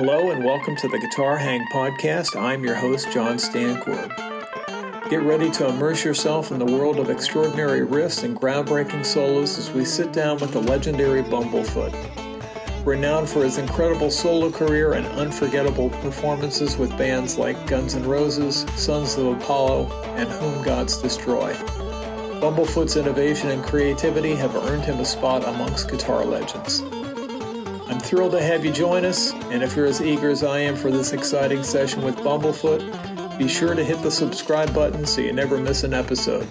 Hello and welcome to the Guitar Hang Podcast. I'm your host, John Stancorb. Get ready to immerse yourself in the world of extraordinary riffs and groundbreaking solos as we sit down with the legendary Bumblefoot. Renowned for his incredible solo career and unforgettable performances with bands like Guns N' Roses, Sons of Apollo, and Whom Gods Destroy. Bumblefoot's innovation and creativity have earned him a spot amongst guitar legends. I'm thrilled to have you join us, and if you're as eager as I am for this exciting session with Bumblefoot, be sure to hit the subscribe button so you never miss an episode.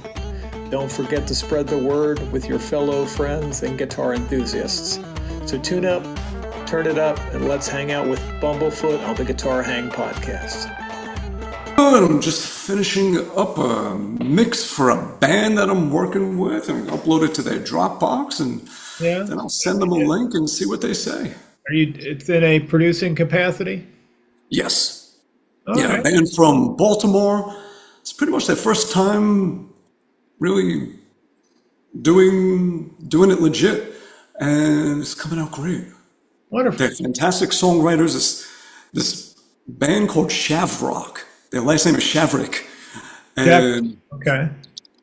Don't forget to spread the word with your fellow friends and guitar enthusiasts. So tune up, turn it up, and let's hang out with Bumblefoot on the Guitar Hang Podcast. I'm just finishing up a mix for a band that I'm working with and upload it to their Dropbox, and then I'll send them a link and see what they say. It's in a producing capacity? Yes. Okay. Yeah, a band from Baltimore. It's pretty much their first time really doing it legit, and it's coming out great. Wonderful. They're fantastic songwriters. This band called Shavrock. Their last name is Shavrik. And okay.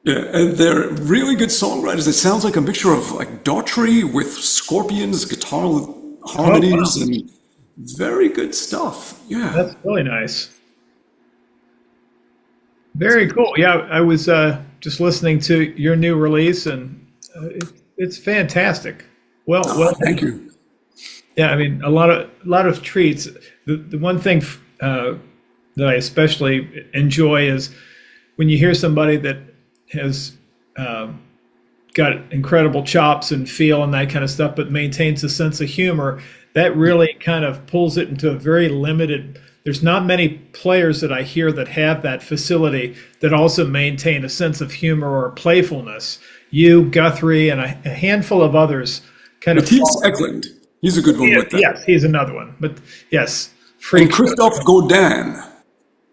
yeah, and they're really good songwriters. It sounds like a mixture of like Daughtry with Scorpions, guitar harmonies, and very good stuff. Yeah. That's really nice. Very cool. Yeah, I was just listening to your new release, and it's fantastic. Well, thank you. Yeah, I mean, a lot of treats. The one thing that I especially enjoy is when you hear somebody that has got incredible chops and feel and that kind of stuff, but maintains a sense of humor. That really kind of pulls it into a very limited. There's not many players that I hear that have that facility that also maintain a sense of humor or playfulness. You, Guthrie, and a handful of others kind of. Matthias Eklund. He's a good one with that. Yes, he's another one. But yes, and Christophe Godin.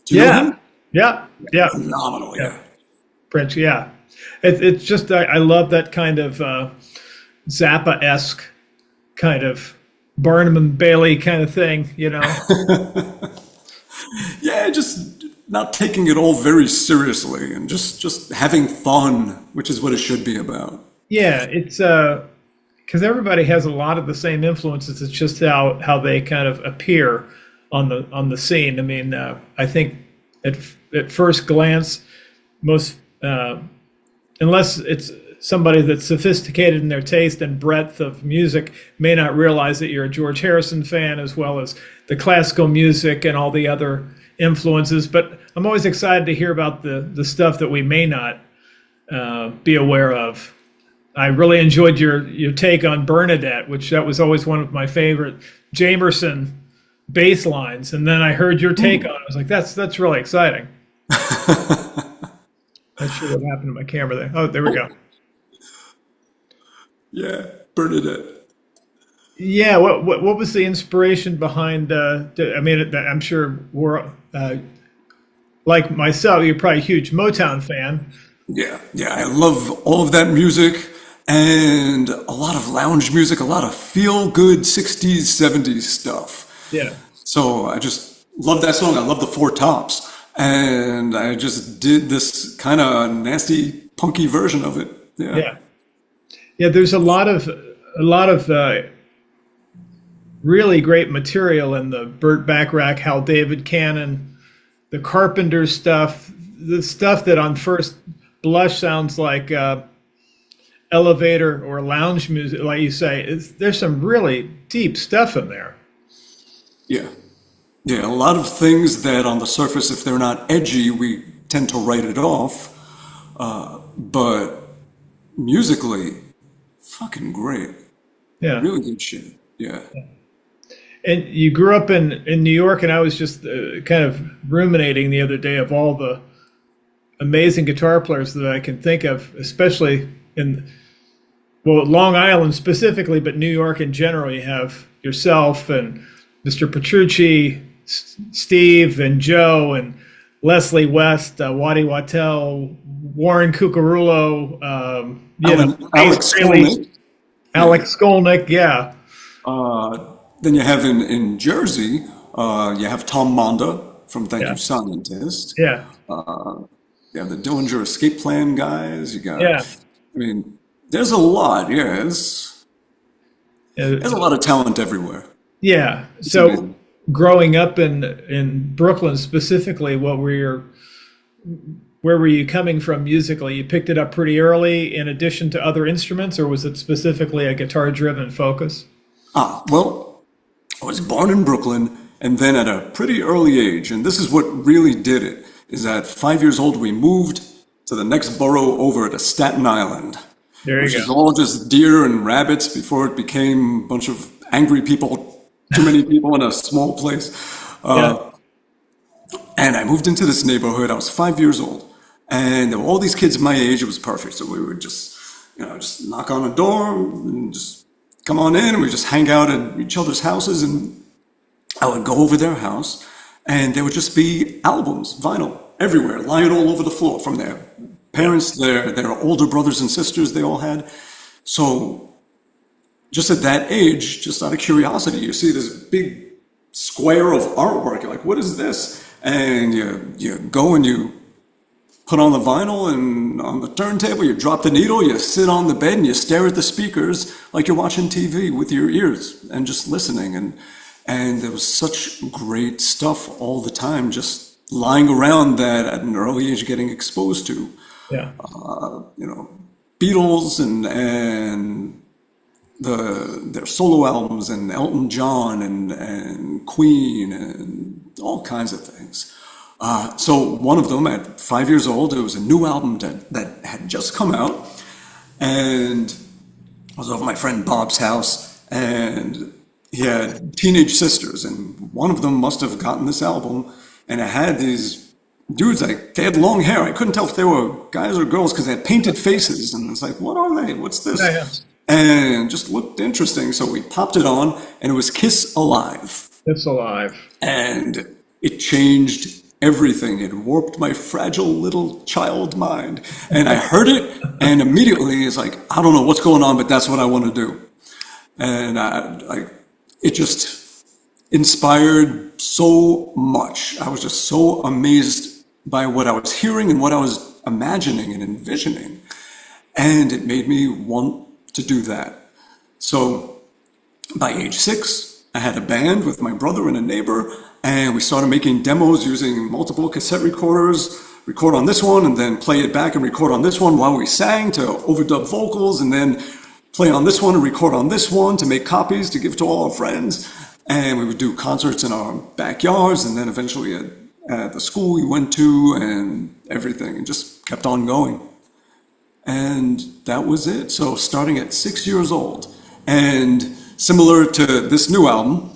Do you know him? Yeah. Phenomenal, yeah. French, yeah. It's just, I love that kind of Zappa-esque kind of Barnum and Bailey kind of thing, you know? Yeah, just not taking it all very seriously and just having fun, which is what it should be about. Yeah, it's because everybody has a lot of the same influences. It's just how they kind of appear on the scene. I mean, I think at first glance, most unless it's somebody that's sophisticated in their taste and breadth of music, may not realize that you're a George Harrison fan, as well as the classical music and all the other influences. But I'm always excited to hear about the stuff that we may not be aware of. I really enjoyed your take on Bernadette, which that was always one of my favorite Jamerson bass lines. And then I heard your take on it. I was like, that's really exciting. Not sure what happened to my camera there. Oh, there we go. Yeah, Bernadette. Yeah, what was the inspiration behind? I mean, I'm sure we're like myself. You're probably a huge Motown fan. Yeah, I love all of that music and a lot of lounge music, a lot of feel-good 60s, 70s stuff. Yeah. So I just love that song. I love the Four Tops. And I just did this kind of nasty, punky version of it. Yeah. There's a lot of really great material in the Burt Bacharach, Hal David Cannon, the Carpenter stuff, the stuff that on first blush sounds like elevator or lounge music, like you say. There's some really deep stuff in there. Yeah, a lot of things that on the surface, if they're not edgy, we tend to write it off. But musically, fucking great. Yeah. Really good shit. Yeah. And you grew up in New York, and I was just kind of ruminating the other day of all the amazing guitar players that I can think of, especially in, Long Island specifically, but New York in general. You have yourself and Mr. Petrucci, Steve and Joe and Leslie West, Waddy Wattel, Warren Cucurullo, Alex Skolnick. Alex Skolnick, yeah. Then you have in Jersey, You have Tom Monda from Thank You Scientist. Yeah. You have the Dillinger Escape Plan guys. You got, Yeah. I mean, there's a lot. Yeah, there's a lot of talent everywhere. Yeah. It's So amazing. growing up in Brooklyn specifically, where were you coming from musically? You picked it up pretty early in addition to other instruments, or was it specifically a guitar-driven focus? Well, I was born in Brooklyn, and then at a pretty early age, and this is what really did it, is at 5 years old, we moved to the next borough over to Staten Island, There which you is go. all just deer and rabbits before it became a bunch of angry people, too many people in a small place. Yeah. And I moved into this neighborhood. I was 5 years old, and there were all these kids my age. It was perfect. So we would just knock on a door and just come on in, and we just hang out at each other's houses. And I would go over their house, and there would just be albums, vinyl, everywhere, lying all over the floor from their parents, their older brothers and sisters. They all had. So just at that age, just out of curiosity, you see this big square of artwork. You're like, what is this? And you go and you put on the vinyl, and on the turntable, you drop the needle, you sit on the bed, and you stare at the speakers like you're watching TV with your ears and just listening. And there was such great stuff all the time, just lying around that at an early age getting exposed to. Yeah. Beatles and their solo albums, and Elton John and Queen and all kinds of things. So one of them, at 5 years old, it was a new album that had just come out, and I was over at my friend Bob's house, and he had teenage sisters, and one of them must have gotten this album, and it had these dudes, like, they had long hair. I couldn't tell if they were guys or girls because they had painted faces, and it's like, what are they? What's this? Yeah. And just looked interesting, so we popped it on, and it was Kiss Alive. It's alive. And it changed everything. It warped my fragile little child mind. And I heard it, and immediately it's like, I don't know what's going on, but that's what I want to do. And it just inspired so much. I was just so amazed by what I was hearing and what I was imagining and envisioning. And it made me want to do that. So by age 6, I had a band with my brother and a neighbor, and we started making demos using multiple cassette recorders, record on this one and then play it back and record on this one while we sang to overdub vocals, and then play on this one and record on this one to make copies to give to all our friends. And we would do concerts in our backyards, and then eventually at the school we went to, and everything, and just kept on going. And that was it. So starting at 6 years old, and similar to this new album,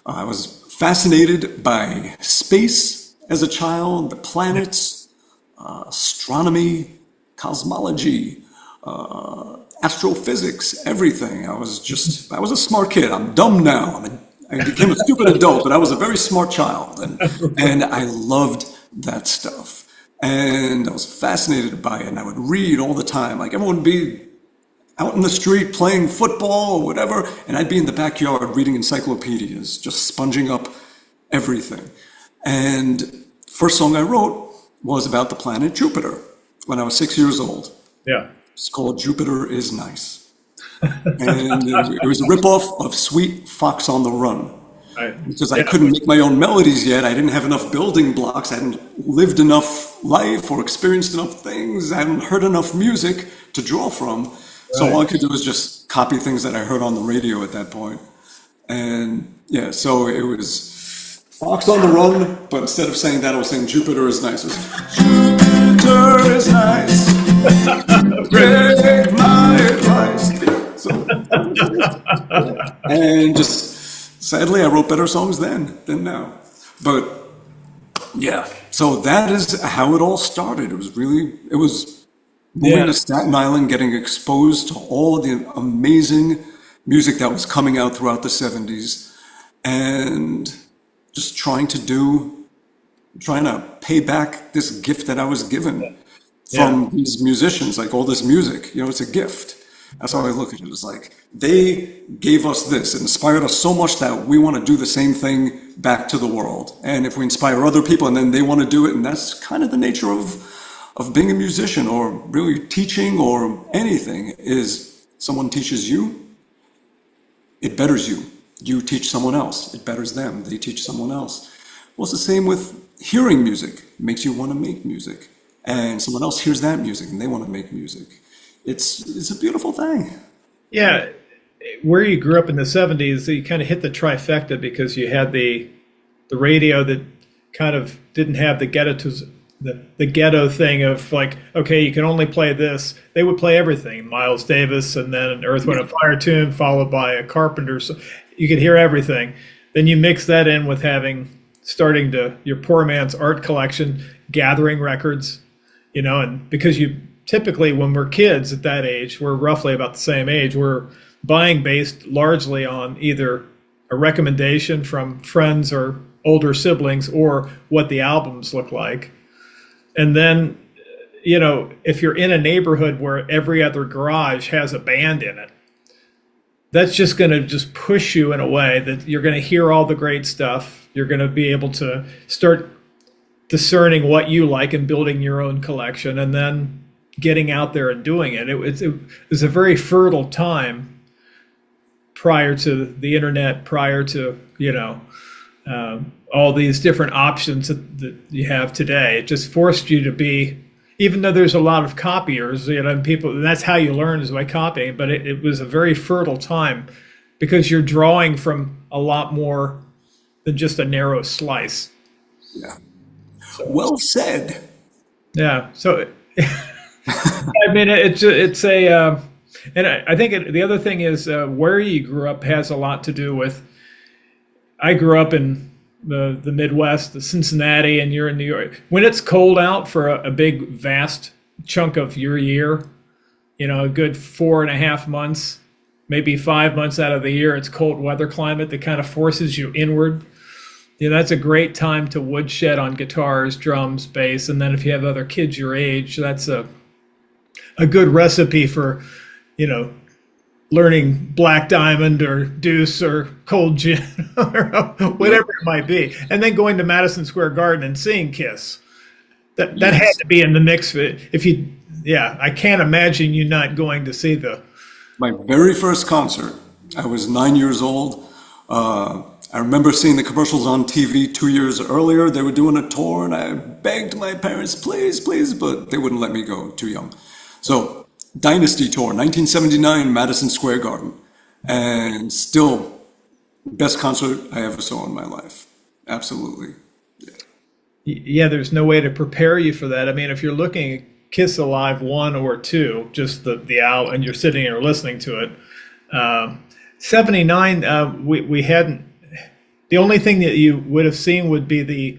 I was fascinated by space as a child, the planets, astronomy, cosmology, astrophysics, everything. I was a smart kid. I'm dumb now. I became a stupid adult, but I was a very smart child, and I loved that stuff. And I was fascinated by it, and I would read all the time. Like, everyone would be out in the street playing football or whatever, and I'd be in the backyard reading encyclopedias, just sponging up everything. And first song I wrote was about the planet Jupiter when I was 6 years old. Yeah. It's called Jupiter is Nice. And it was a ripoff of Sweet Fox on the Run. Because I couldn't make my own melodies yet. I didn't have enough building blocks. I hadn't lived enough life or experienced enough things. I hadn't heard enough music to draw from. So all I could do was just copy things that I heard on the radio at that point. And yeah, so it was Fox on the Run, but instead of saying that, I was saying Jupiter is nice. It was, Jupiter is nice. Take my advice. So, and just sadly, I wrote better songs then than now. But yeah, so that is how it all started. It was moving to Staten Island, getting exposed to all of the amazing music that was coming out throughout the 70s, and just trying to pay back this gift that I was given from these musicians, like all this music. It's a gift. That's how I look at it. It's like they gave us this. It inspired us so much that we want to do the same thing back to the world. And if we inspire other people and then they want to do it, and that's kind of the nature of being a musician or really teaching or anything, is someone teaches you, it betters you. You teach someone else, it betters them. They teach someone else. Well, it's the same with hearing music. It makes you want to make music. And someone else hears that music and they want to make music. It's a beautiful thing. Yeah. Where you grew up in the 70s, you kind of hit the trifecta because you had the radio that kind of didn't have the ghetto thing of like, okay, you can only play this. They would play everything, Miles Davis, and then an Earth, Wind and Fire tune followed by a Carpenter. So you could hear everything. Then you mix that in with starting your poor man's art collection, gathering records, and because you typically, when we're kids at that age, we're roughly about the same age, we're buying based largely on either a recommendation from friends or older siblings or what the albums look like. And then, if you're in a neighborhood where every other garage has a band in it, that's just going to just push you in a way that you're going to hear all the great stuff. You're going to be able to start discerning what you like and building your own collection and then getting out there and doing it. It was a very fertile time prior to the internet, prior to, all these different options that you have today. It just forced you to be, even though there's a lot of copiers, people, that's how you learn is by copying, but it was a very fertile time because you're drawing from a lot more than just a narrow slice. Yeah. Well said. Yeah. So, I mean, it's a, and I think the other thing is where you grew up has a lot to do with. I grew up in the Midwest, the Cincinnati, and you're in New York. When it's cold out for a big, vast chunk of your year, a good 4.5 months, maybe 5 months out of the year, it's cold weather climate that kind of forces you inward. That's a great time to woodshed on guitars, drums, bass, and then if you have other kids your age, that's a good recipe for, learning Black Diamond or Deuce or Cold Gin or whatever it might be, and then going to Madison Square Garden and seeing Kiss. That had to be in the mix. I can't imagine you not going to see my very first concert. I was 9 years old. I remember seeing the commercials on TV 2 years earlier. They were doing a tour, and I begged my parents, please, but they wouldn't let me go, too young. So, Dynasty Tour, 1979, Madison Square Garden. And still, best concert I ever saw in my life. Absolutely. Yeah, there's no way to prepare you for that. I mean, if you're looking at Kiss Alive 1 or 2, just the album, and you're sitting here listening to it, 79, we hadn't. The only thing that you would have seen would be the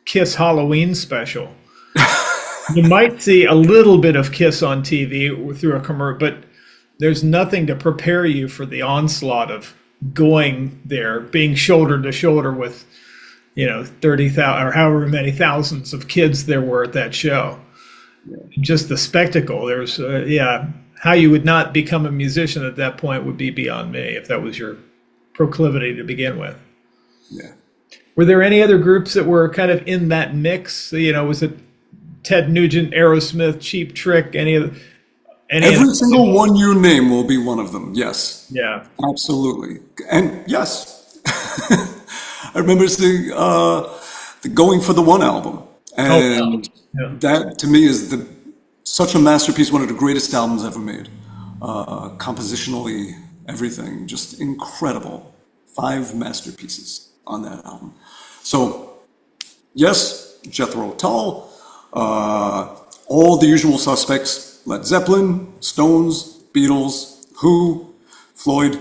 Kiss Halloween special. You might see a little bit of Kiss on TV through a commercial, but there's nothing to prepare you for the onslaught of going there, being shoulder to shoulder with, 30,000 or however many thousands of kids there were at that show. Yeah. Just the spectacle. There's, how you would not become a musician at that point would be beyond me if that was your proclivity to begin with. Yeah. Were there any other groups that were kind of in that mix? Was it Ted Nugent, Aerosmith, Cheap Trick, every single one you name will be one of them. Yes. Yeah. Absolutely. And yes, I remember seeing the Going for the One album, and that to me is such a masterpiece, one of the greatest albums ever made. Compositionally, everything just incredible. 5 masterpieces on that album. So, yes, Jethro Tull. All the usual suspects: Led Zeppelin, Stones, Beatles, Who, Floyd,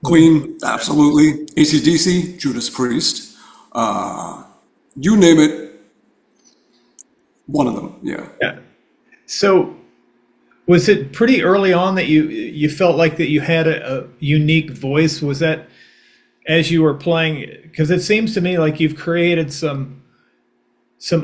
Queen, absolutely, AC/DC, Judas Priest, you name it, one of them. Yeah. So was it pretty early on that you felt like that you had a unique voice? Was that as you were playing? Because it seems to me like you've created some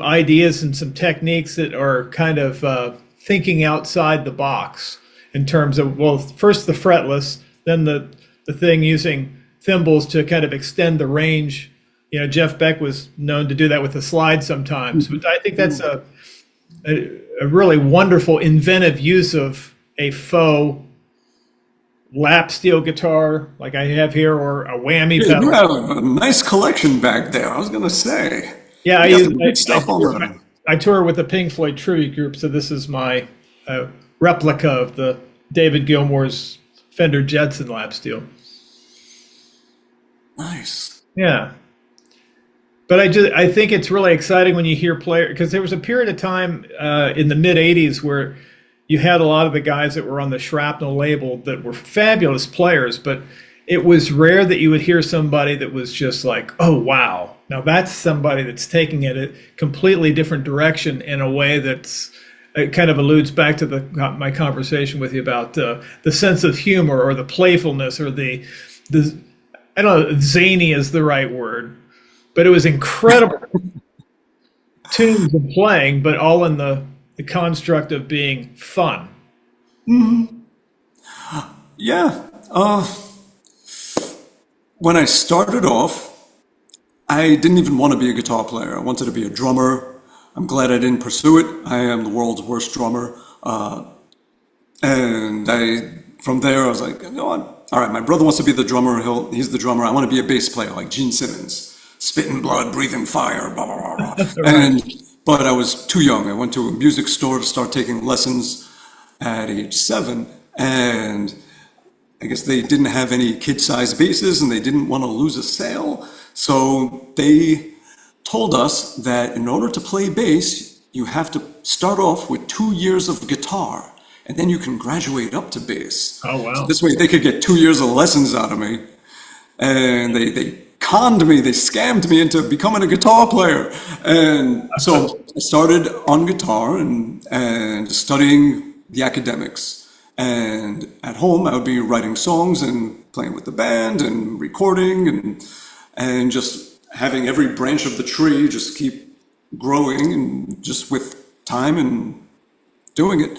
ideas and some techniques that are kind of thinking outside the box in terms of, well, first the fretless, then the thing using thimbles to kind of extend the range. You know, Jeff Beck was known to do that with the slide sometimes, but I think that's a really wonderful, inventive use of a faux lap steel guitar like I have here, or a whammy Yeah, you pedal. have a nice collection back there. I was gonna say. Yeah, You got some good stuff on there. I tour with the Pink Floyd tribute group, so this is my replica of the David Gilmour's Fender Jetson lap steel. Nice. Yeah. But I think it's really exciting when you hear players, because there was a period of time in the mid 80s where you had a lot of the guys that were on the Shrapnel label that were fabulous players, but it was rare that you would hear somebody that was just like, oh, wow. Now that's somebody that's taking it a completely different direction in a way that's, it kind of alludes back to my conversation with you about the sense of humor or the playfulness or the I don't know, zany is the right word, but it was incredible tunes and playing, but all in the construct of being fun. Yeah. When I started off, I didn't even want to be a guitar player. I wanted to be a drummer. I'm glad I didn't pursue it. I am the world's worst drummer. And from there, I was like, you know what? All right, my brother wants to be the drummer. He's the drummer. I want to be a bass player like Gene Simmons. Spitting blood, breathing fire, blah, blah, blah, blah. But I was too young. I went to a music store to start taking lessons at age 7. And I guess they didn't have any kid-sized basses and they didn't want to lose a sale. So they told us that in order to play bass, you have to start off with 2 years of guitar and then you can graduate up to bass. Oh, wow. So this way they could get 2 years of lessons out of me. And they conned me, they scammed me into becoming a guitar player. And so I started on guitar and studying the academics. And at home, I would be writing songs and playing with the band and recording and just having every branch of the tree just keep growing and just with time and doing it.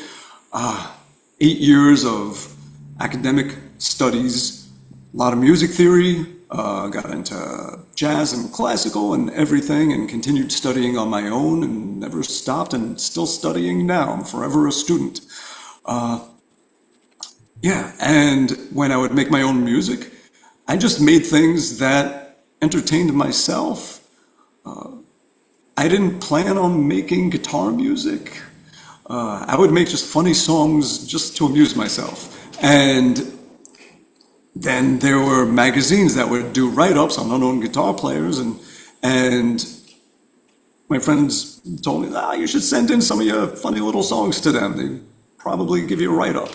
8 years of academic studies, a lot of music theory, got into jazz and classical and everything and continued studying on my own and never stopped and still studying now. I'm forever a student. Yeah, and when I would make my own music, I just made things that entertained myself. I didn't plan on making guitar music. I would make just funny songs just to amuse myself. And then there were magazines that would do write-ups on unknown guitar players, and my friends told me, you should send in some of your funny little songs to them. They'd probably give you a write-up.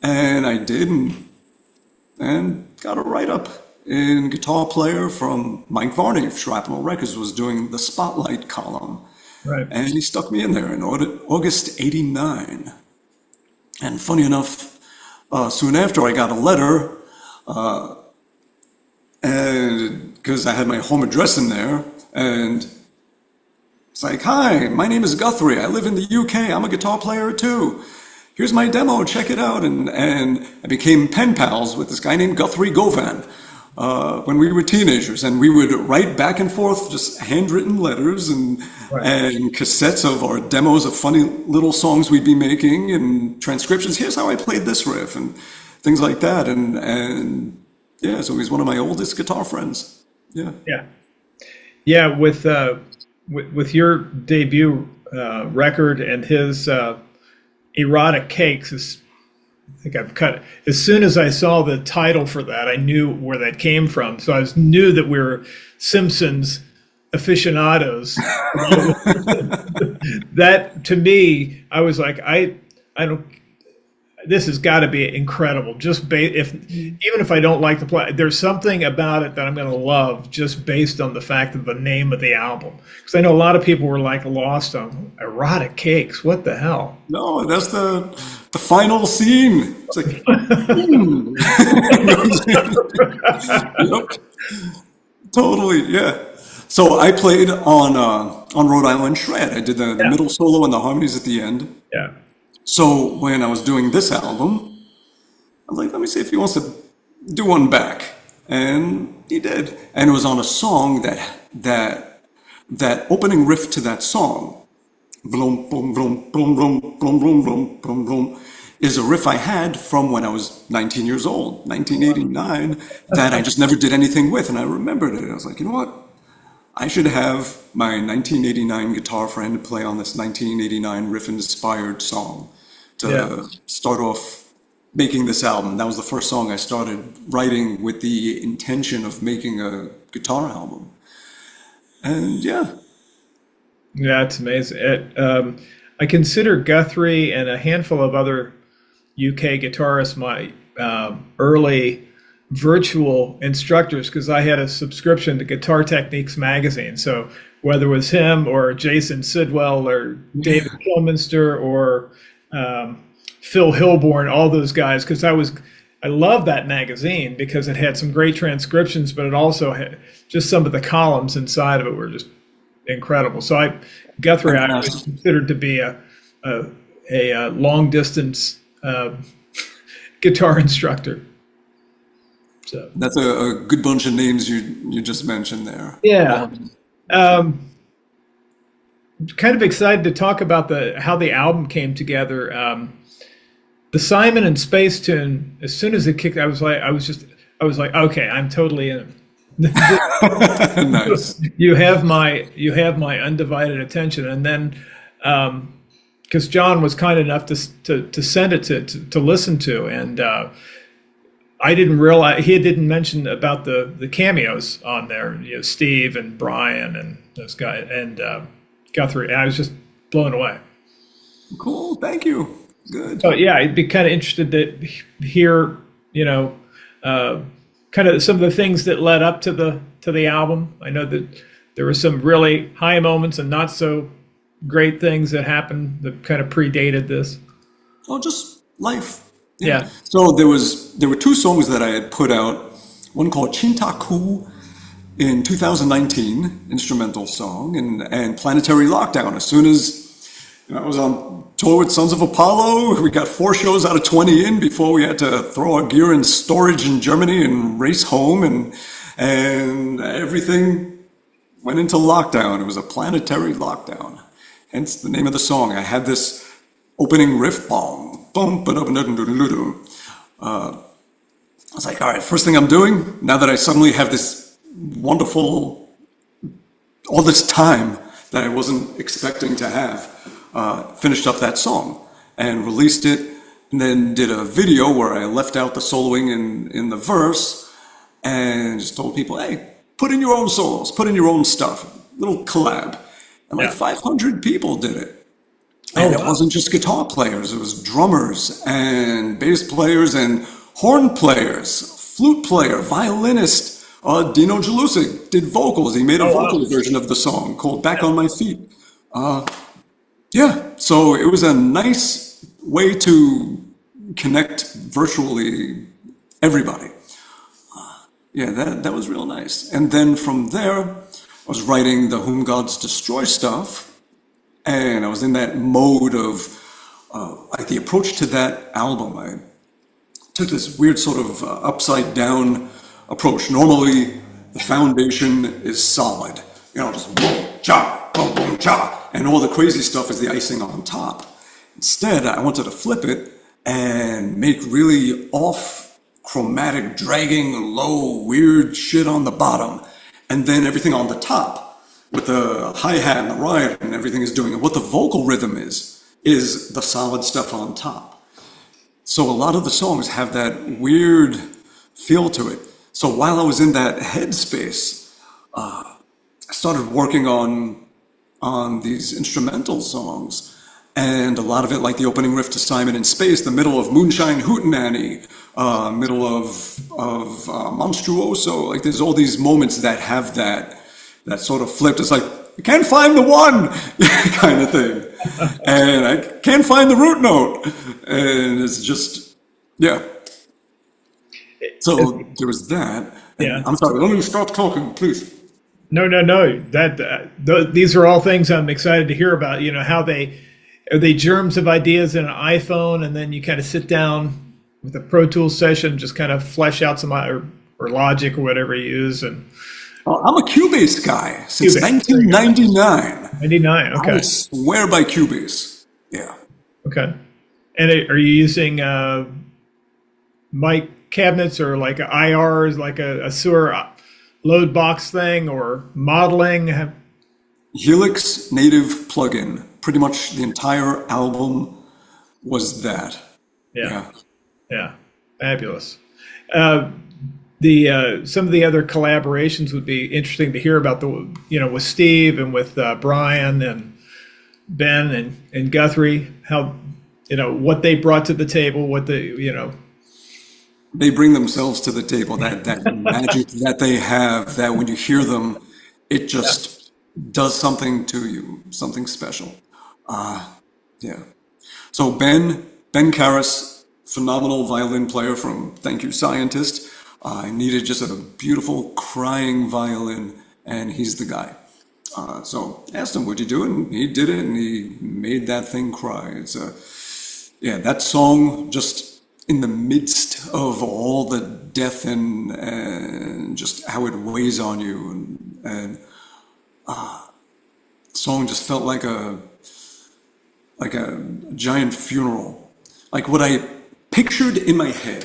And I did, and got a write-up in Guitar Player from Mike Varney of Shrapnel Records, was doing the Spotlight column. Right. And he stuck me in there in August '89. And funny enough, soon after I got a letter, and because I had my home address in there, and it's like, hi, my name is Guthrie. I live in the UK. I'm a guitar player too. Here's my demo, check it out. And I became pen pals with this guy named Guthrie Govan when we were teenagers. And we would write back and forth just handwritten letters and cassettes of our demos of funny little songs we'd be making and transcriptions. Here's how I played this riff and things like that. And yeah, so he's one of my oldest guitar friends. Yeah. Yeah. Yeah, with your debut record and his Erotic Cakes, I think I've cut it. As soon as I saw the title for that, I knew where that came from. So I knew that we were Simpsons aficionados. That, to me, I was like, I don't. This has got to be incredible. Just even if I don't like the play, there's something about it that I'm going to love just based on the fact of the name of the album. Because I know a lot of people were like lost on Erotic Cakes. What the hell? No, that's the final scene. It's like, Yep. Totally, yeah. So I played on Rhode Island Shred. I did the middle solo and the harmonies at the end. Yeah. So when I was doing this album, I was like, let me see if he wants to do one back. And he did. And it was on a song that opening riff to that song, vroom, vroom, vroom, vroom, vroom, vroom, vroom, vroom, vroom, vroom, is a riff I had from when I was 19 years old, 1989, that I just never did anything with. And I remembered it. I was like, you know what? I should have my 1989 guitar friend play on this 1989 riff-inspired song to start off making this album. That was the first song I started writing with the intention of making a guitar album. And yeah, it's amazing. I consider Guthrie and a handful of other UK guitarists my early virtual instructors, because I had a subscription to Guitar Techniques magazine. So whether it was him or Jason Sidwell or David Kilminster or Phil Hilborn, all those guys, because I loved that magazine because it had some great transcriptions, but it also had just some of the columns inside of it were just incredible. So Guthrie, I was considered to be a long distance guitar instructor. So that's a good bunch of names you just mentioned there. Yeah. Kind of excited to talk about how the album came together. The Simon and Space tune, as soon as it kicked, I was like, okay, I'm totally in. Nice. You have my undivided attention. And then because John was kind enough to send it to listen to, and I didn't realize he didn't mention about the cameos on there. You know, Steve and Brian and those guys and Guthrie. I was just blown away. Cool, thank you. Good. So yeah, I'd be kind of interested to hear, kind of some of the things that led up to the album. I know that there were some really high moments and not so great things that happened that kind of predated this. Oh, just life. Yeah. So there were two songs that I had put out. One called Chintaku in 2019, instrumental song, and Planetary Lockdown. As soon as I was on tour with Sons of Apollo, we got 4 shows out of 20 in before we had to throw our gear in storage in Germany and race home, and everything went into lockdown. It was a planetary lockdown, hence the name of the song. I had this opening riff, boom, boom, I was like, all right, first thing I'm doing, now that I suddenly have this wonderful, all this time that I wasn't expecting to have, finished up that song and released it, and then did a video where I left out the soloing in the verse and just told people, hey, put in your own solos, put in your own stuff, little collab. And like 500 people did it. And it wasn't just guitar players, it was drummers and bass players and horn players, flute player, violinist. Dino Jalusic did vocals. He made a vocal version of the song called Back on My Feet. So it was a nice way to connect virtually everybody. That was real nice. And then from there, I was writing the Whom Gods Destroy stuff, and I was in that mode of like the approach to that album. I took this weird sort of upside down approach. Normally, the foundation is solid, just boom, cha, boom, boom, cha, and all the crazy stuff is the icing on top. Instead, I wanted to flip it and make really off chromatic, dragging, low, weird shit on the bottom, and then everything on the top with the hi-hat and the ride and everything is doing. And what the vocal rhythm is the solid stuff on top. So a lot of the songs have that weird feel to it. So while I was in that headspace, I started working on these instrumental songs, and a lot of it, like the opening riff to Simon in Space, the middle of Moonshine Hootenanny, middle of Monstruoso. Like there's all these moments that have that sort of flipped. It's like, I can't find the one kind of thing, and I can't find the root note, and it's just So there was that. Yeah. I'm sorry. Let me stop talking, please. No. These are all things I'm excited to hear about. How are they germs of ideas in an iPhone, and then you kind of sit down with a Pro Tools session, just kind of flesh out some or or Logic or whatever you use. And I'm a Cubase guy since Cubase. 1999. 99, okay. I swear by Cubase. Yeah. Okay. And are you using mic cabinets or like IRs, like a sewer load box thing, or modeling? Helix native plugin. Pretty much the entire album was that. Yeah. Fabulous. Some of the other collaborations would be interesting to hear about, with Steve and with Brian and Ben and Guthrie, how, what they brought to the table, They bring themselves to the table, that magic that they have, that when you hear them, it just does something to you, something special. Yeah. So Ben Karras, phenomenal violin player from Thank You Scientist. I needed just a beautiful crying violin, and he's the guy. So asked him, would you do it? And he did it, and he made that thing cry. That song, just in the midst of all the death and just how it weighs on you, and the song just felt like a giant funeral. Like what I pictured in my head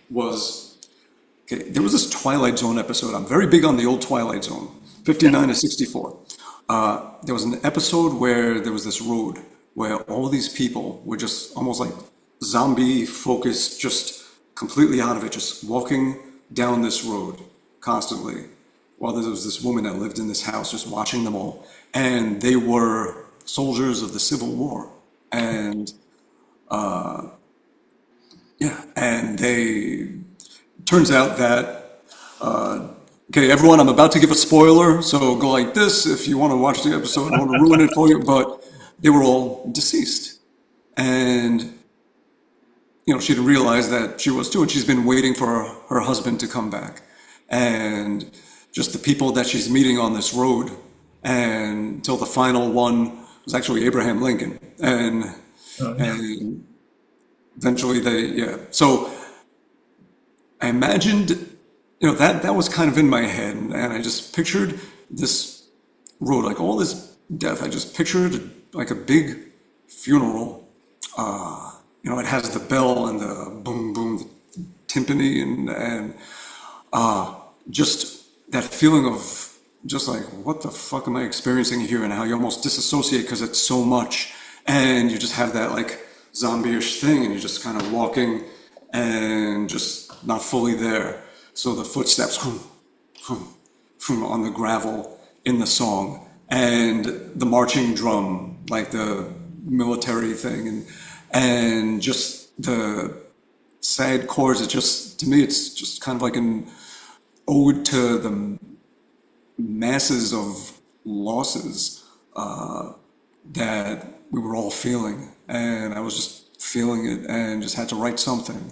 was, there was this Twilight Zone episode. I'm very big on the old Twilight Zone, 59 to 64. There was an episode where there was this road where all these people were just almost like zombie focused, just completely out of it, just walking down this road constantly, while there was this woman that lived in this house just watching them all. And they were soldiers of the Civil War. And and turns out that, everyone, I'm about to give a spoiler, so go like this if you want to watch the episode. I don't want to ruin it for you, but they were all deceased. And, she didn't realize that she was too, and she's been waiting for her husband to come back. And just the people that she's meeting on this road, and until the final one was actually Abraham Lincoln. And eventually So I imagined, that was kind of in my head, and I just pictured this road, like all this death. I just pictured like a big funeral. It has the bell and the boom, boom, the timpani, and just that feeling of just like, what the fuck am I experiencing here? And how you almost disassociate because it's so much, and you just have that like zombie-ish thing, and you're just kind of walking and just not fully there. So the footsteps on the gravel in the song, and the marching drum, like the military thing, and just the sad chords. It just, to me, it's just kind of like an ode to the masses of losses that we were all feeling. And I was just feeling it and just had to write something.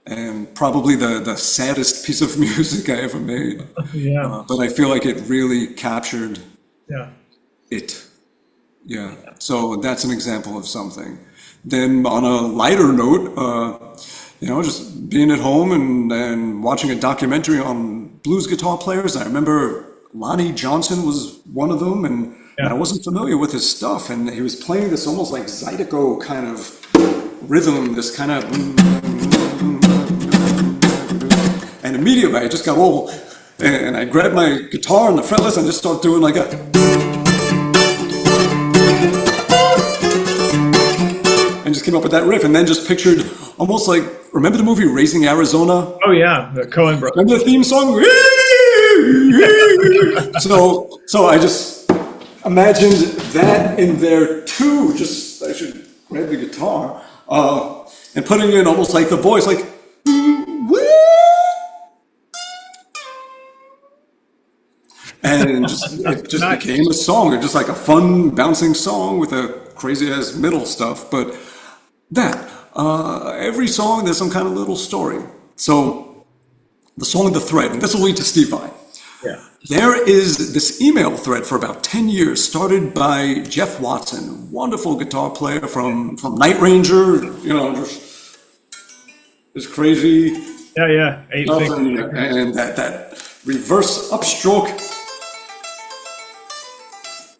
And probably the saddest piece of music I ever made. But I feel like it really captured it. Yeah. So that's an example of something. Then on a lighter note, just being at home and watching a documentary on blues guitar players. I remember Lonnie Johnson was one of them, and I wasn't familiar with his stuff, and he was playing this almost like Zydeco kind of rhythm, this kind of, and immediately I just got all, and I grabbed my guitar and the fretless and just started doing like and just came up with that riff, and then just pictured almost like, remember the movie Raising Arizona? Oh yeah, the Coen brothers. Remember the theme song? So I just imagined that in there too. Just, I should grab the guitar and putting in almost like the voice, like, and it just became a song. It just like a fun bouncing song with a crazy ass middle stuff. But every song there's some kind of little story. So the song The Thread, and this will lead to Steve Vai. Yeah. There is this email thread for about 10 years started by Jeff Watson, wonderful guitar player from Night Ranger, just crazy Yeah. Eight Nothing, fingers. and that reverse upstroke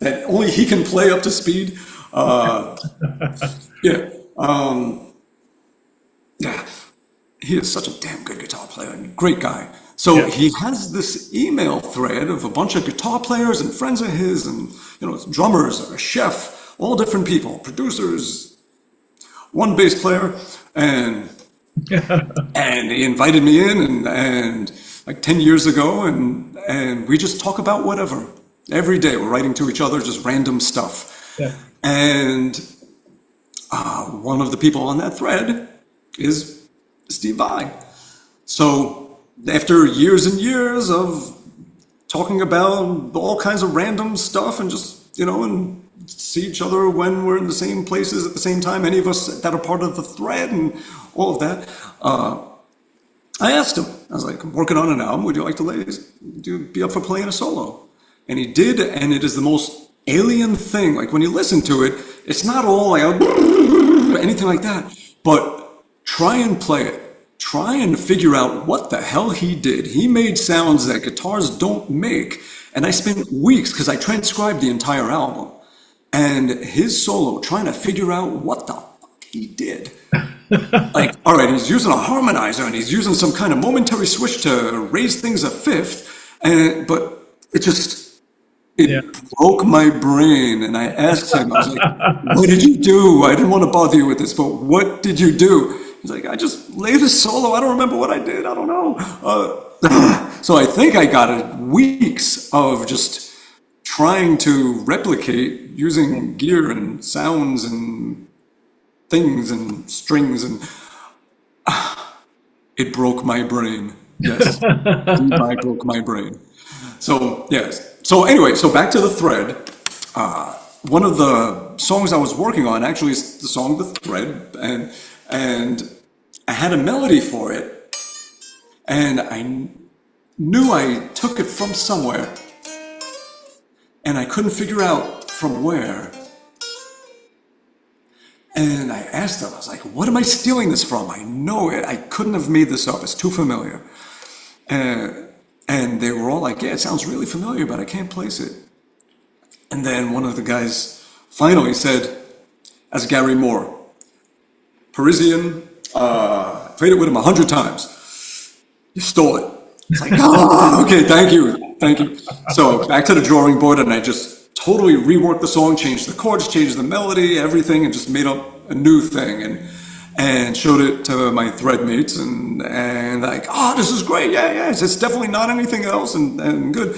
that only he can play up to speed. Yeah, yeah. He is such a damn good guitar player and great guy. So Yeah. he has this email thread of a bunch of guitar players and friends of his, and drummers, a chef, all different people, producers, one bass player, and he invited me in, and like 10 years ago, and we just talk about whatever every day. We're writing to each other, just random stuff, Yeah. and one of the people on that thread is Steve Vai. So after years and years of talking about all kinds of random stuff and just, and see each other when we're in the same places at the same time, any of us that are part of the thread and all of that, I asked him, I was like, I'm working on an album, would you like to be up for playing a solo? And he did, and it is the most alien thing. Like when you listen to it, it's not all like anything like that, but try and play it. Try and figure out what the hell he did. He made sounds that guitars don't make. And I spent weeks, because I transcribed the entire album, and his solo, trying to figure out what the fuck he did. Like, all right, he's using a harmonizer, and he's using some kind of momentary switch to raise things a fifth, but it broke my brain. And I asked him, I was like, what did you do? I didn't want to bother you with this, but what did you do? He's like, I just laid a solo. I don't remember what I did. I don't know. So I think I got it weeks of just trying to replicate using gear and sounds and things and strings, and it broke my brain. Yes, I broke my brain. So yes. So anyway, so back to the thread. One of the songs I was working on actually is the song "The Thread," and I had a melody for it, and I knew I took it from somewhere, and I couldn't figure out from where. And I asked them, I was like, what am I stealing this from? I know it. I couldn't have made this up. It's too familiar. And they were all like, yeah, it sounds really familiar, but I can't place it. And then one of the guys finally said, as Gary Moore, Parisian, played it with him 100 times. You stole it. It's like, oh, okay, thank you. So back to the drawing board, and I just totally reworked the song, changed the chords, changed the melody, everything, and just made up a new thing, and showed it to my thread mates, and like, oh, this is great, yeah, it's definitely not anything else, and good.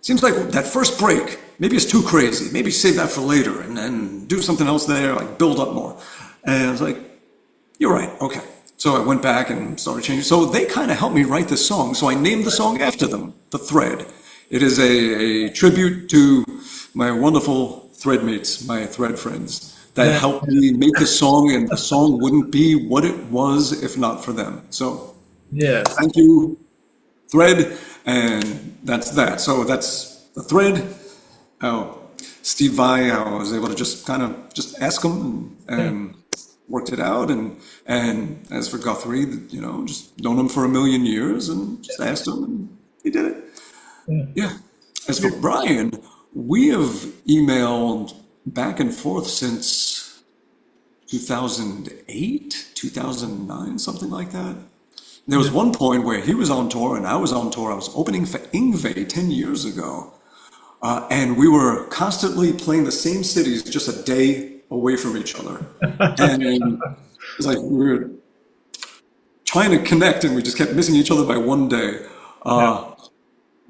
Seems like that first break, maybe it's too crazy, maybe save that for later, and then do something else there, like build up more. And I was like, you're right, okay. So I went back and started changing. So they kind of helped me write this song. So I named the song after them, The Thread. It is a tribute to my wonderful thread mates, my thread friends, that helped me make the song, and the song wouldn't be what it was if not for them. So thank you, Thread, and that's that. So that's The Thread. Steve Vai, I was able to just kind of just ask him and worked it out. And as for Guthrie, just known him for a million years and just asked him, and he did it. Yeah. As for Brian, we have emailed back and forth since 2008, 2009, something like that. There was one point where he was on tour and I was on tour. I was opening for Yngwie 10 years ago. And we were constantly playing the same cities just a day away from each other. And it's like we were trying to connect and we just kept missing each other by one day.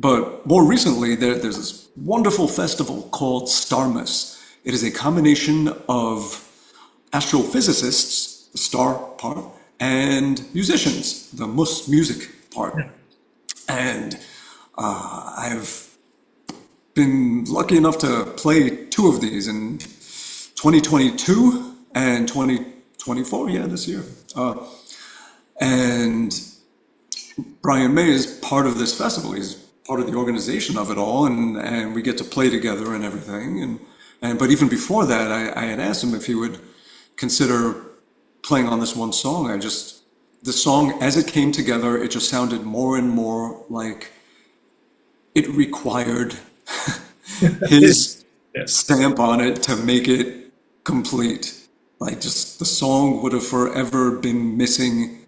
But more recently, there's this wonderful festival called Starmus. It is a combination of astrophysicists, the star part, and musicians, the music part. And I've been lucky enough to play two of these in 2022 and 2024, this year. And Brian May is part of this festival. He's part of the organization of it all, and we get to play together and everything. But even before that, I had asked him if he would consider playing on this one song. the song, as it came together, it just sounded more and more like it required his Yeah. stamp on it to make it complete. Like, just the song would have forever been missing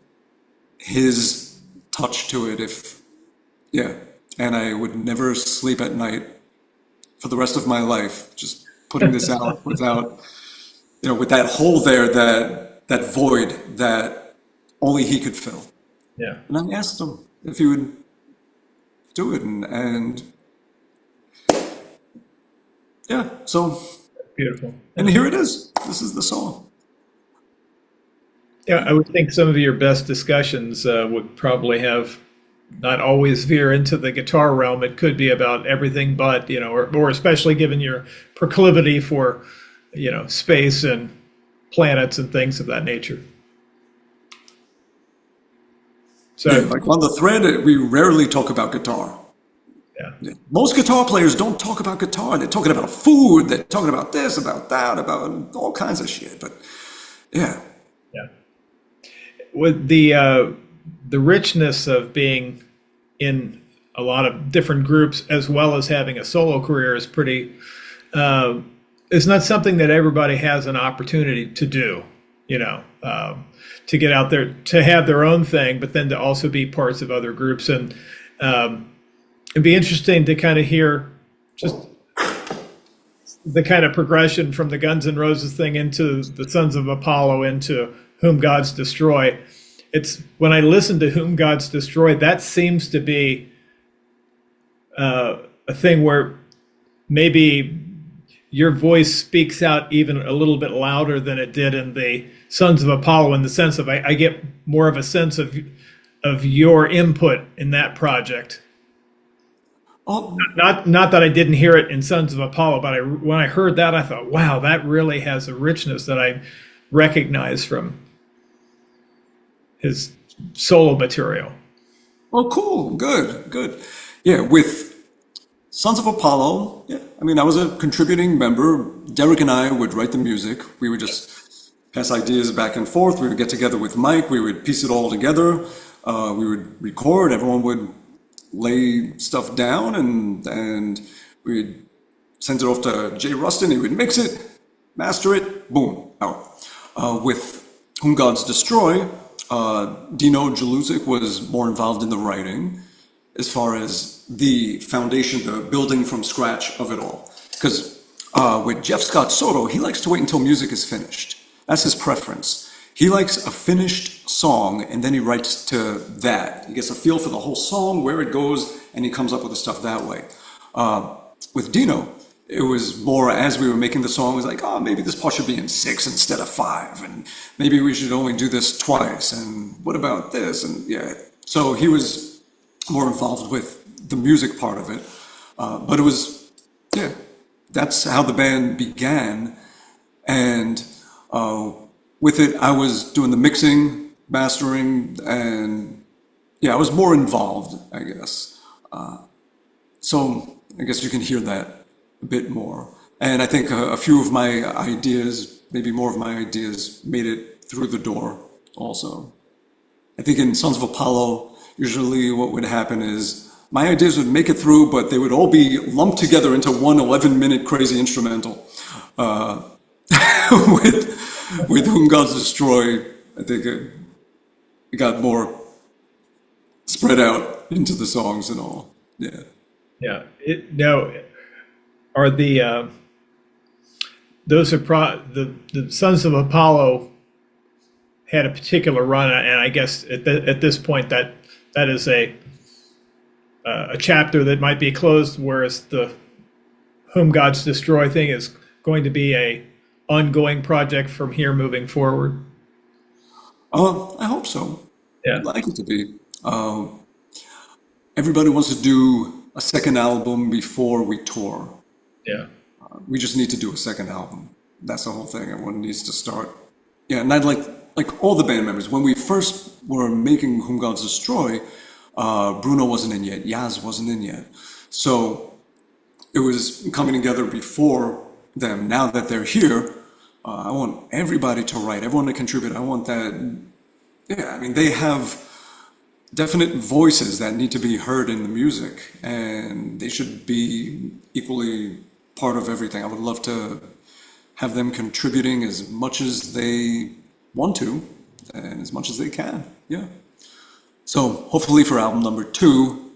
his touch to it if, yeah. And I would never sleep at night for the rest of my life, just putting this out without, with that hole there, that void that only he could fill. Yeah. And I asked him if he would do it, and yeah, so, Beautiful. and here it is. This is the song. Yeah, I would think some of your best discussions would probably have not always veer into the guitar realm. It could be about everything but, or especially given your proclivity for, space and planets and things of that nature. So, Yeah, like on the thread, we rarely talk about guitar. yeah. Most guitar players don't talk about guitar. They're talking about food. They're talking about this, about that, about all kinds of shit. But yeah. Yeah. With the richness of being in a lot of different groups as well as having a solo career is pretty. It's not something that everybody has an opportunity to do. To get out there to have their own thing, but then to also be parts of other groups, and it'd be interesting to kind of hear just the kind of progression from the Guns N' Roses thing into the Sons of Apollo into Whom Gods Destroy. It's when I listen to Whom Gods Destroy, that seems to be a thing where maybe your voice speaks out even a little bit louder than it did in the Sons of Apollo, in the sense of I get more of a sense of your input in that project. Oh, Not that I didn't hear it in Sons of Apollo, but when I heard that, I thought, wow, that really has a richness that I recognize from his solo material. oh, cool. Good. Yeah, with Sons of Apollo, yeah, I mean, I was a contributing member. Derek and I would write the music. We would just pass ideas back and forth. We would get together with Mike. We would piece it all together. We would record. Everyone would lay stuff down, and we'd send it off to Jay Rustin. He would mix it, master it, boom, out. With Whom Gods Destroy, Dino Jalusic was more involved in the writing as far as the foundation, the building from scratch of it all. Because with Jeff Scott Soto, he likes to wait until music is finished. That's his preference. He likes a finished song, and then he writes to that. He gets a feel for the whole song, where it goes, and he comes up with the stuff that way. With Dino, it was more as we were making the song, it was like, oh, maybe this part should be in 6 instead of 5, and maybe we should only do this twice, and what about this? And yeah, so he was more involved with the music part of it. But it was, yeah, that's how the band began. And with it, I was doing the mixing, mastering, and yeah, I was more involved, I guess. So I guess you can hear that a bit more. And I think a few of my ideas, maybe more of my ideas, made it through the door also. I think in Sons of Apollo, usually what would happen is my ideas would make it through, but they would all be lumped together into one 11-minute crazy instrumental. With Whom Gods Destroy, I think it got more spread out into the songs and all. Yeah. Yeah. Now, are the those are the Sons of Apollo had a particular run, and I guess at this point that is a chapter that might be closed, whereas the Whom Gods Destroy thing is going to be a ongoing project from here moving forward. I hope so. Yeah. I'd like it to be. Everybody wants to do a second album before we tour. Yeah. We just need to do a second album. That's the whole thing. Everyone needs to start. Yeah, and I'd like all the band members, when we first were making Whom Gods Destroy, Bruno wasn't in yet, Yaz wasn't in yet. So it was coming together before them. Now that they're here, I want everybody to write, everyone to contribute. I want that, Yeah, I mean, they have definite voices that need to be heard in the music, and they should be equally part of everything. I would love to have them contributing as much as they want to and as much as they can. Yeah. So hopefully for album number 2,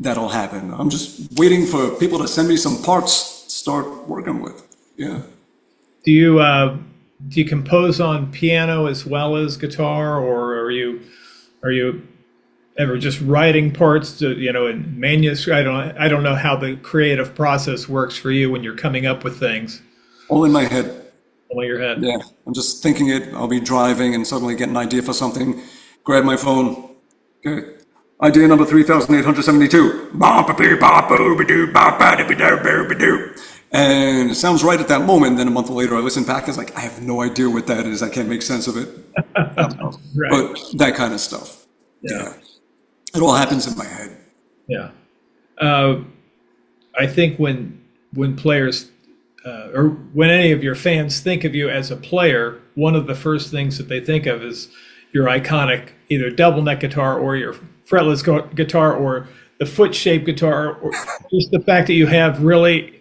that'll happen. I'm just waiting for people to send me some parts to start working with. Yeah. Do you compose on piano as well as guitar, or are you ever just writing parts to, in manuscript? I don't know how the creative process works for you when you're coming up with things. All in my head. All in your head. Yeah, I'm just thinking it. I'll be driving and suddenly get an idea for something. Grab my phone. Okay. Idea number 3872. And it sounds right at that moment. Then a month later, I listen back. It's like, I have no idea what that is. I can't make sense of it. Right. But that kind of stuff. Yeah. It all happens in my head. Yeah. I think when players or when any of your fans think of you as a player, one of the first things that they think of is your iconic either double neck guitar or your fretless guitar or the foot-shaped guitar, or just the fact that you have really,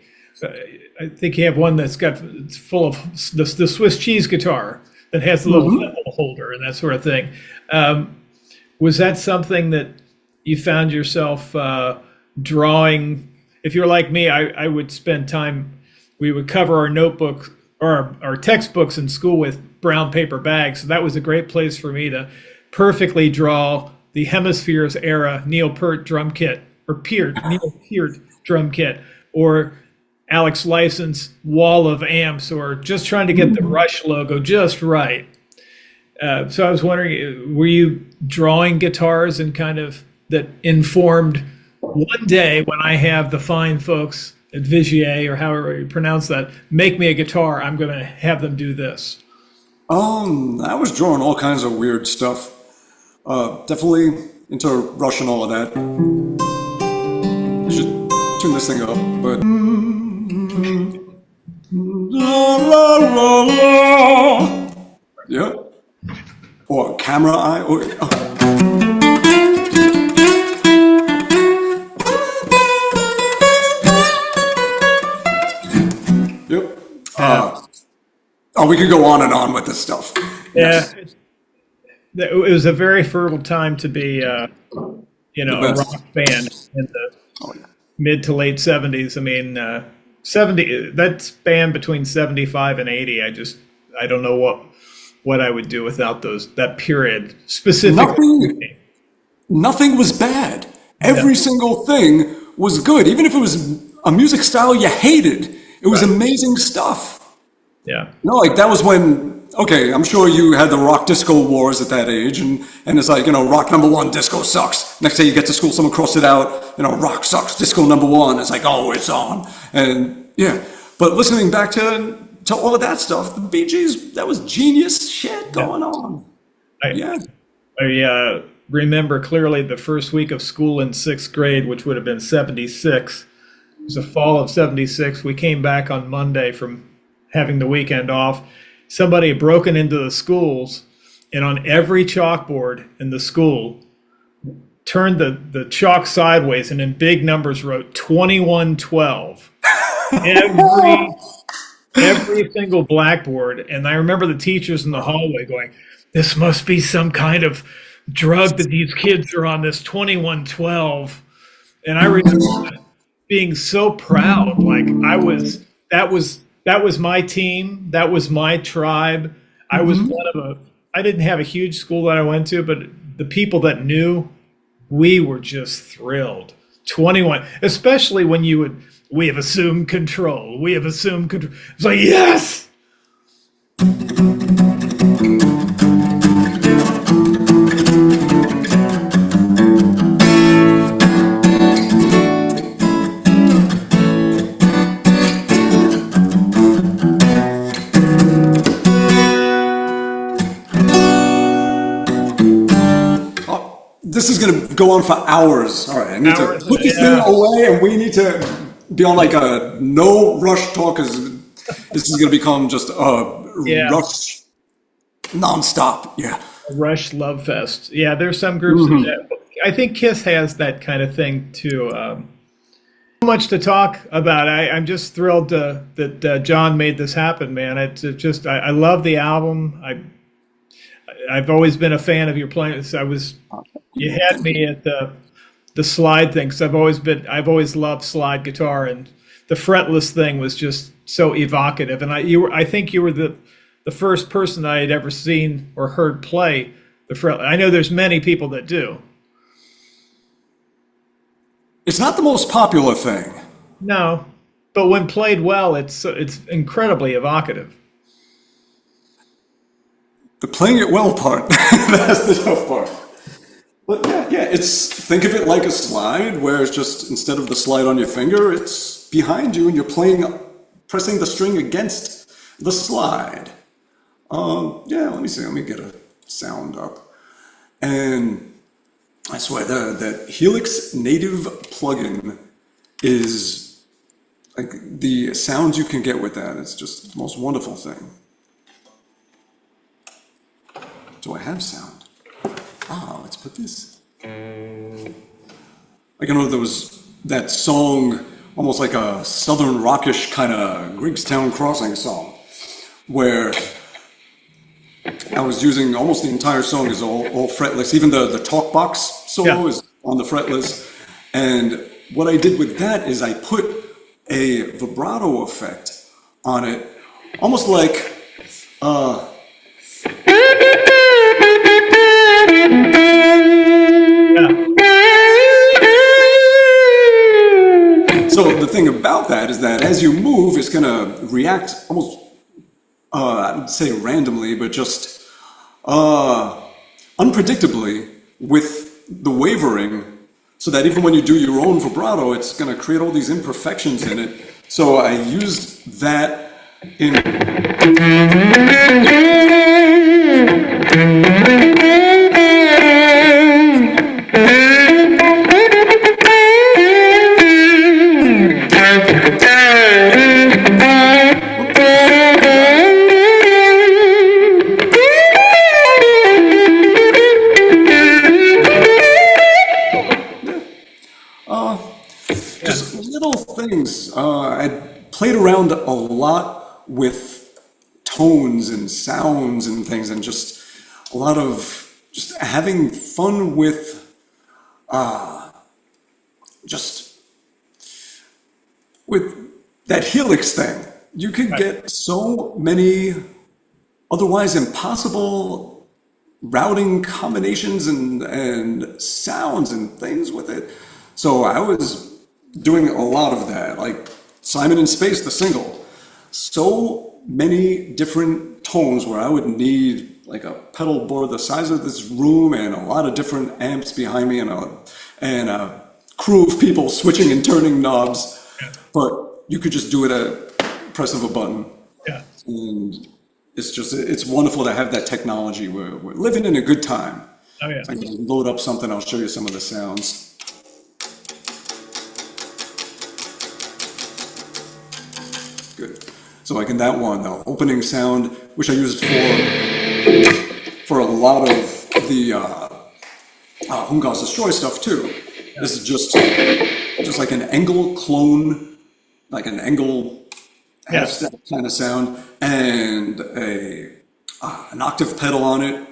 I think you have one it's full of the Swiss cheese guitar that has a little holder and that sort of thing. Was that something that you found yourself drawing? If you're like me, I would spend time, we would cover our notebook or our textbooks in school with brown paper bags. So that was a great place for me to perfectly draw the Hemispheres era Neil Peart drum kit, or Neil Peart drum kit, or Alex Lifeson's wall of amps, or just trying to get the Rush logo just right. So I was wondering, were you drawing guitars and kind of that informed, one day when I have the fine folks at Vigier, or however you pronounce that, make me a guitar, I'm going to have them do this? I was drawing all kinds of weird stuff. Definitely into Rush and all of that. I should tune this thing up, but... La, la, la, la. Yeah. Or Camera Eye. Or, Yep. We could go on and on with this stuff. Yeah. Yes. It was a very fertile time to be, a rock band in the mid to late 70s. I mean, 70, that span between 75 and 80, I don't know what I would do without that period specifically. Nothing was bad. Every single thing was good. Even if it was a music style you hated, it was amazing stuff. Yeah. Like that was when, okay, I'm sure you had the rock disco wars at that age, and it's like, rock number 1, disco sucks. Next day you get to school, someone crossed it out, rock sucks, disco number 1. It's like, oh, it's on. And yeah, but listening back to all of that stuff, the Bee Gees, that was genius shit going on. I remember clearly the first week of school in 6th grade, which would have been 76. It was the fall of 76. We came back on Monday from having the weekend off. Somebody had broken into the schools, and on every chalkboard in the school, turned the chalk sideways and in big numbers wrote 2112. Every single blackboard. And I remember the teachers in the hallway going, this must be some kind of drug that these kids are on, this 2112. And I remember being so proud. Like that was my team. That was my tribe. I was I didn't have a huge school that I went to, but the people that knew, we were just thrilled. 21, especially when we have assumed control. We have assumed control. It's like, yes! This is going to go on for hours. All right, I need to put this thing away, and we need to be on like a no Rush talk, because this is going to become just Rush nonstop. Yeah. Rush Love Fest. Yeah, there's some groups that I think Kiss has that kind of thing too. So much to talk about. I'm just thrilled that John made this happen, man. It's just I love the album. I've always been a fan of your playing. You had me at the slide thing because I've always loved slide guitar, and the fretless thing was just so evocative. And I think you were the first person I had ever seen or heard play the fret. I know there's many people that do. It's not the most popular thing. No, but when played well, it's incredibly evocative. The playing it well part, that's the tough part. But yeah, think of it like a slide, where it's just, instead of the slide on your finger, it's behind you and you're pressing the string against the slide. Let me see, let me get a sound up. And I swear, the Helix native plugin is, like, the sounds you can get with that, it's just the most wonderful thing. Do I have sound? Let's put this. Like, I know there was that song, almost like a southern rockish kind of Griggstown Crossing song, where I was using almost the entire song is all fretless. Even the talk box solo is on the fretless. And what I did with that is I put a vibrato effect on it, almost like So the thing about that is that as you move, it's going to react almost, I would say randomly, but just unpredictably with the wavering, so that even when you do your own vibrato, it's going to create all these imperfections in it. So I used that in... Just little things. I played around a lot with tones and sounds and things, and just a lot of just having fun with just with that Helix thing. You could get so many otherwise impossible routing combinations and sounds and things with it. So I was doing a lot of that, like Simon in Space, the single. So many different tones where I would need like a pedal board the size of this room and a lot of different amps behind me and a crew of people switching and turning knobs. But you could just do it at a press of a button. Yeah. And it's wonderful to have that technology. We're living in a good time. Oh yeah. So I can load up something, I'll show you some of the sounds. Good. So like in that one, the opening sound, which I used for a lot of the Whom Gods Destroy stuff too. Yeah. This is just like an Engel clone, like an Engel half-step kind of sound, and an octave pedal on it.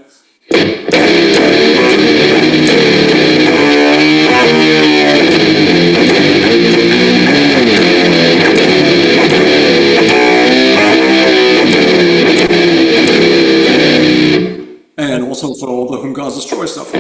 And also for all the Whom Gods Destroy stuff.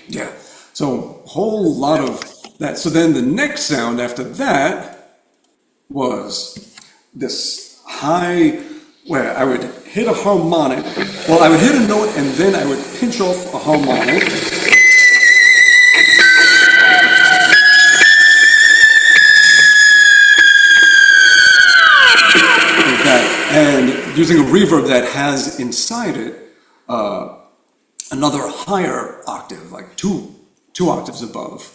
Yeah, so a whole lot of that. So then the next sound after that was this high, where I would hit a harmonic. Well, I would hit a note and then I would pinch off a harmonic. And using a reverb that has inside it another higher octave, like two 2 octaves above.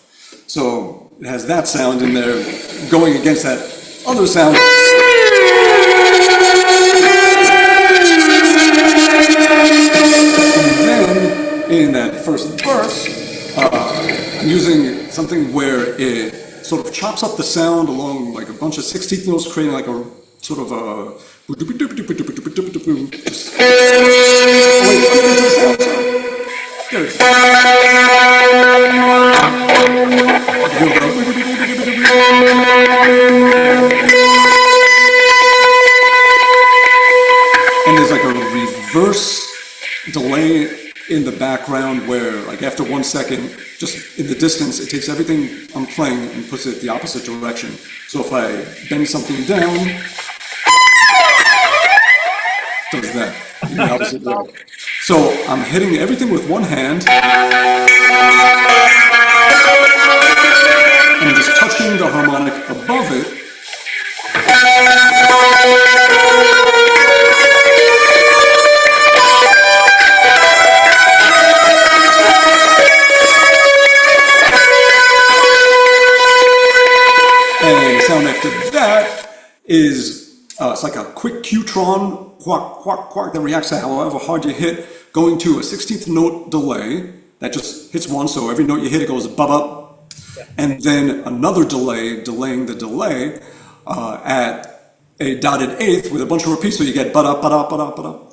So it has that sound in there going against that other sound. And then in that first verse, I'm using something where it sort of chops up the sound along like a bunch of 16th notes, creating like a sort of a... There it is. And there's like a reverse delay in the background where, like, after 1 second, just in the distance, it takes everything I'm playing and puts it the opposite direction. So if I bend something down, does that in the opposite way. So I'm hitting everything with one hand and just touching the harmonic above it. And the sound after that is, it's like a quick Q-tron, quack, quack, quack, that reacts to however hard you hit, going to a 16th note delay, that just hits one, so every note you hit, it goes bub-up, and then another delay, delaying the delay, at a dotted eighth with a bunch of repeats, so you get but-up, but-up, but-up, but-up.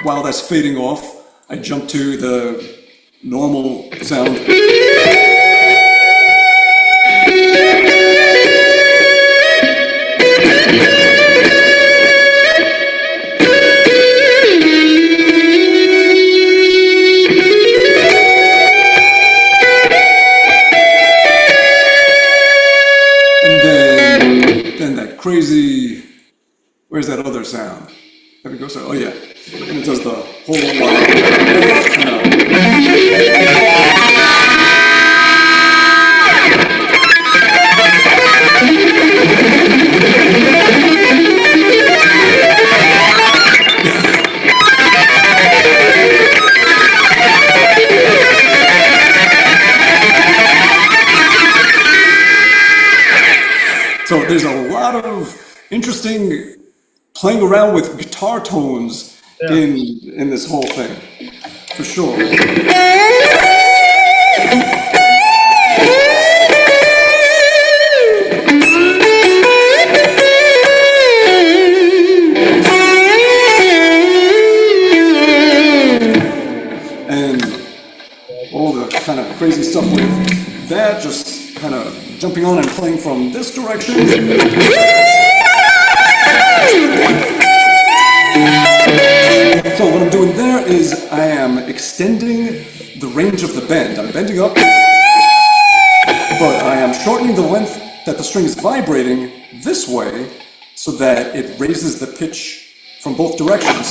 While that's fading off, I jump to the normal sound. And then that crazy, where's that other sound? There we go, so, oh yeah. And it does the whole So there's a lot of interesting playing around with guitar tones in this whole thing, for sure. And all the kind of crazy stuff with that, just kind of jumping on and playing from this direction. So what I'm doing there is I am extending the range of the bend. I'm bending up, but I am shortening the length that the string is vibrating this way so that it raises the pitch from both directions.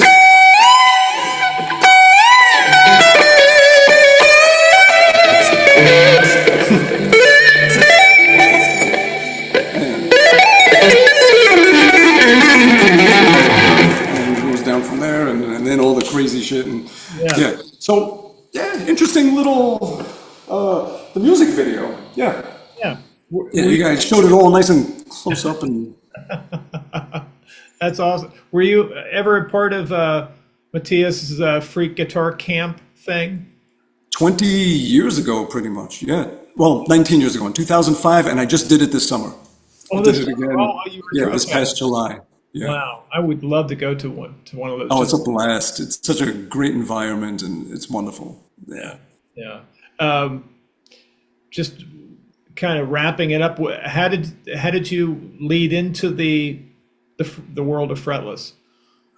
From there, and then all the crazy shit, and yeah. So yeah, interesting little the music video. Yeah. You guys showed it all nice and close up, and that's awesome. Were you ever a part of Matthias's freak guitar camp thing? 20 years ago, pretty much. Yeah. Well, 19 years ago, in 2005, and I just did it this summer. Oh, did it again. This okay. past July. Yeah. Wow, I would love to go to one of those. Oh, it's a blast! It's such a great environment, and it's wonderful. Yeah. Just kind of wrapping it up. How did you lead into the world of fretless?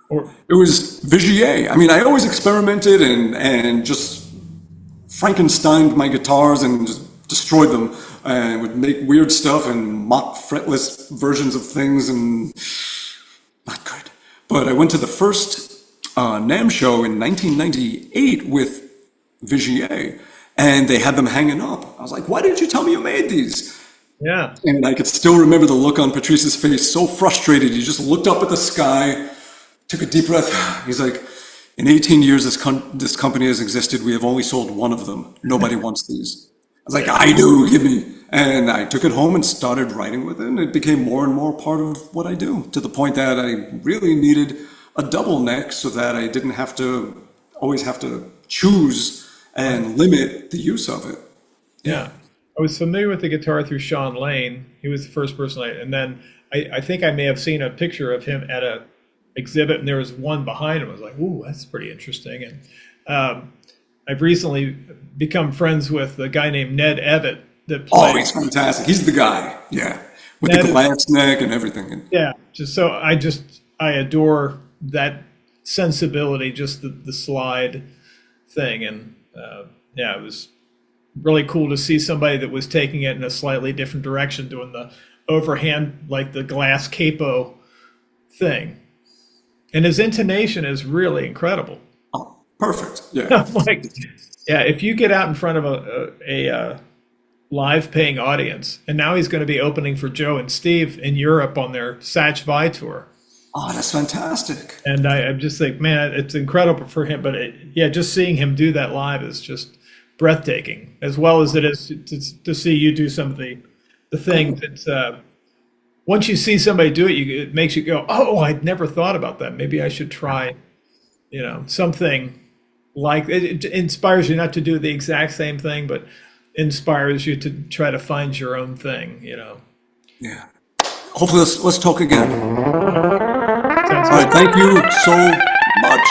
Or it was Vigier. I mean, I always experimented and just Frankensteined my guitars and just destroyed them, and would make weird stuff and mock fretless versions of things and. Not good. But I went to the first NAMM show in 1998 with Vigier, and they had them hanging up. I was like, why didn't you tell me you made these? Yeah. And I could still remember the look on Patrice's face, so frustrated. He just looked up at the sky, took a deep breath. He's like, in 18 years this company has existed, we have only sold one of them. Nobody wants these. I was like, I do, give me. And I took it home and started writing with it, and it became more and more part of what I do, to the point that I really needed a double neck so that I didn't always have to choose and limit the use of it. Yeah. I was familiar with the guitar through Sean Lane. He was the first person and then I think I may have seen a picture of him at a exhibit, and there was one behind him. I was like, ooh, that's pretty interesting. And I've recently become friends with a guy named Ned Evett that Oh, plays. he's fantastic. He's the guy. Yeah. With Ned, the glass neck and everything. yeah. I adore that sensibility, just the slide thing. And yeah, it was really cool to see somebody that was taking it in a slightly different direction, doing the overhand, like the glass capo thing. And his intonation is really incredible. Oh, perfect. Yeah. Like, yeah, if you get out in front of a live paying audience, and now he's going to be opening for Joe and Steve in Europe on their Satch Vi tour. Oh, that's fantastic. And I'm just like, man, it's incredible for him. But yeah, just seeing him do that live is just breathtaking, as well as it is to see you do some of the things that once you see somebody do it, it makes you go, oh, I'd never thought about that. Maybe I should try, something like it. It inspires you not to do the exact same thing, but inspires you to try to find your own thing, Yeah. Hopefully let's talk again. Sounds All right. Thank you so much.